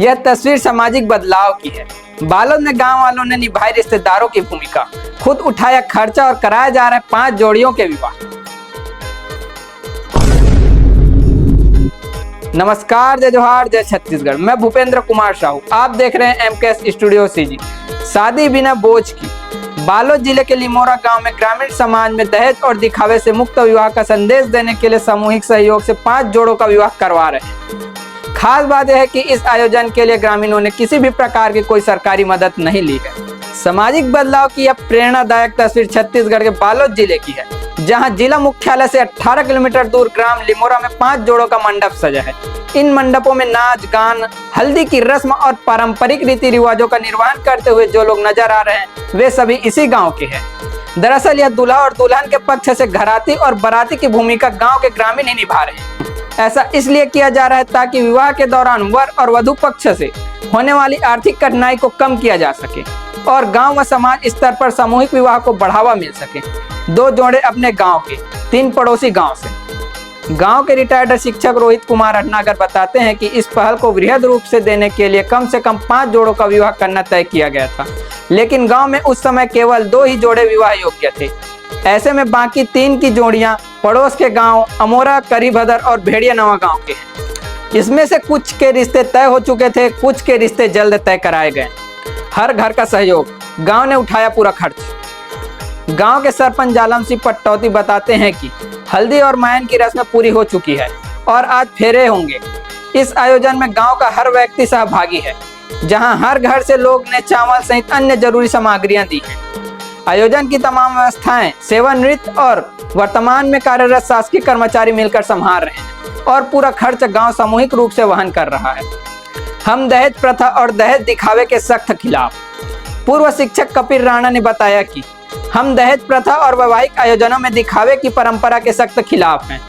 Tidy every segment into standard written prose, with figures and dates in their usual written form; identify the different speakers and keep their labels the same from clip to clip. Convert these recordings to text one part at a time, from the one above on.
Speaker 1: यह तस्वीर सामाजिक बदलाव की है। बालोद में गांव वालों ने निभाई रिश्तेदारों की भूमिका, खुद उठाया खर्चा और कराया जा रहा है 5 जोड़ियों के विवाह। नमस्कार, जय जोहार, जय छत्तीसगढ़। मैं भूपेंद्र कुमार साहू, आप देख रहे हैं MKS स्टूडियो CG। शादी बिना बोझ की। बालोद जिले के लिमोरा गांव में ग्रामीण समाज में दहेज और दिखावे से मुक्त विवाह का संदेश देने के लिए सामूहिक सहयोग से 5 जोड़ों का विवाह करवा रहे हैं। खास बात यह है कि इस आयोजन के लिए ग्रामीणों ने किसी भी प्रकार की कोई सरकारी मदद नहीं ली है। सामाजिक बदलाव की यह प्रेरणादायक तस्वीर छत्तीसगढ़ के बालोद जिले की है, जहां जिला मुख्यालय से 18 किलोमीटर दूर ग्राम लिमोरा में 5 जोड़ों का मंडप सजा है। इन मंडपों में नाच गान, हल्दी की रस्म और पारंपरिक रीति रिवाजों का निर्वहन करते हुए जो लोग नजर आ रहे हैं, वे सभी इसी गांव के हैं। दरअसल यह दूल्हा और दुल्हन के पक्ष से घराती और बाराती की भूमिका गांव के ग्रामीण ही निभा रहे हैं। ऐसा इसलिए किया जा रहा है ताकि विवाह के दौरान वर और वधु पक्ष से होने वाली आर्थिक कठिनाई को कम किया जा सके और गांव व समाज स्तर पर सामूहिक विवाह को बढ़ावा मिल सके। 2 जोड़े अपने गांव के, 3 पड़ोसी गांव से। गांव के रिटायर्ड शिक्षक रोहित कुमार अटनागर बताते हैं कि इस पहल को वृहद रूप से देने के लिए कम से कम 5 जोड़ों का विवाह करना तय किया गया था, लेकिन गांव में उस समय केवल 2 ही जोड़े विवाह योग्य थे। ऐसे में बाकी 3 की जोड़ियां पड़ोस के गांव अमोरा, करीभदर और भेड़िया नवा गांव के हैं। इसमें से कुछ के रिश्ते तय हो चुके थे, कुछ के रिश्ते जल्द तय कराए गए। हर घर का सहयोग, गांव ने उठाया पूरा खर्च। गांव के सरपंच जालम सिंह पट्टौती बताते हैं कि हल्दी और मायन की रस्म पूरी हो चुकी है और आज फेरे होंगे। इस आयोजन में गांव का हर व्यक्ति सहभागी है, जहां हर घर से लोग ने चावल सहित अन्य जरूरी सामग्रियां दी हैं। आयोजन की तमाम व्यवस्थाएं सेवा नृत्य और वर्तमान में कार्यरत शासकीय कर्मचारी मिलकर संभाल रहे हैं और पूरा खर्च गांव सामूहिक रूप से वहन कर रहा है। हम दहेज प्रथा और दहेज दिखावे के सख्त खिलाफ। पूर्व शिक्षक कपिल राणा ने बताया कि हम दहेज प्रथा और वैवाहिक आयोजनों में दिखावे की परंपरा के सख्त खिलाफ हैं,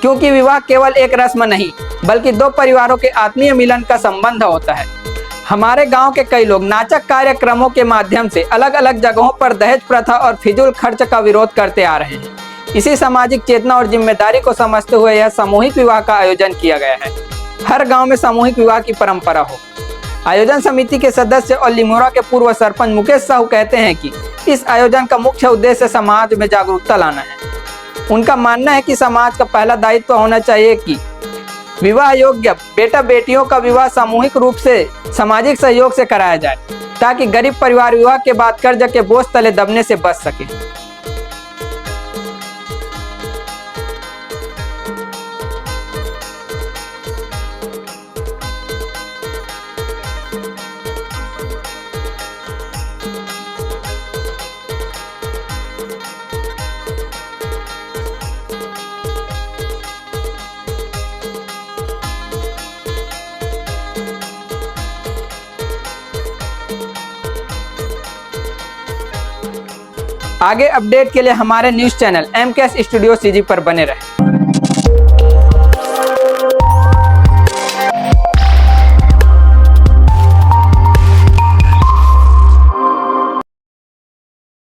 Speaker 1: क्योंकि विवाह केवल एक रस्म नहीं बल्कि 2 परिवारों के आत्मीय मिलन का संबंध होता है। हमारे गांव के कई लोग नाचक कार्यक्रमों के माध्यम से अलग अलग जगहों पर दहेज प्रथा और फिजूल खर्च का विरोध करते आ रहे हैं। इसी सामाजिक चेतना और जिम्मेदारी को समझते हुए यह सामूहिक विवाह का आयोजन किया गया है। हर गांव में सामूहिक विवाह की परंपरा हो। आयोजन समिति के सदस्य और लिमोरा के पूर्व सरपंच मुकेश साहू कहते हैं कि इस आयोजन का मुख्य उद्देश्य समाज में जागरूकता लाना है। उनका मानना है कि समाज का पहला दायित्व होना चाहिए कि विवाह योग्य बेटा बेटियों का विवाह सामूहिक रूप से सामाजिक सहयोग से कराया जाए, ताकि गरीब परिवार विवाह के बाद कर्ज के बोझ तले दबने से बच सके। आगे अपडेट के लिए हमारे news channel MKS studio CG पर बने रहें।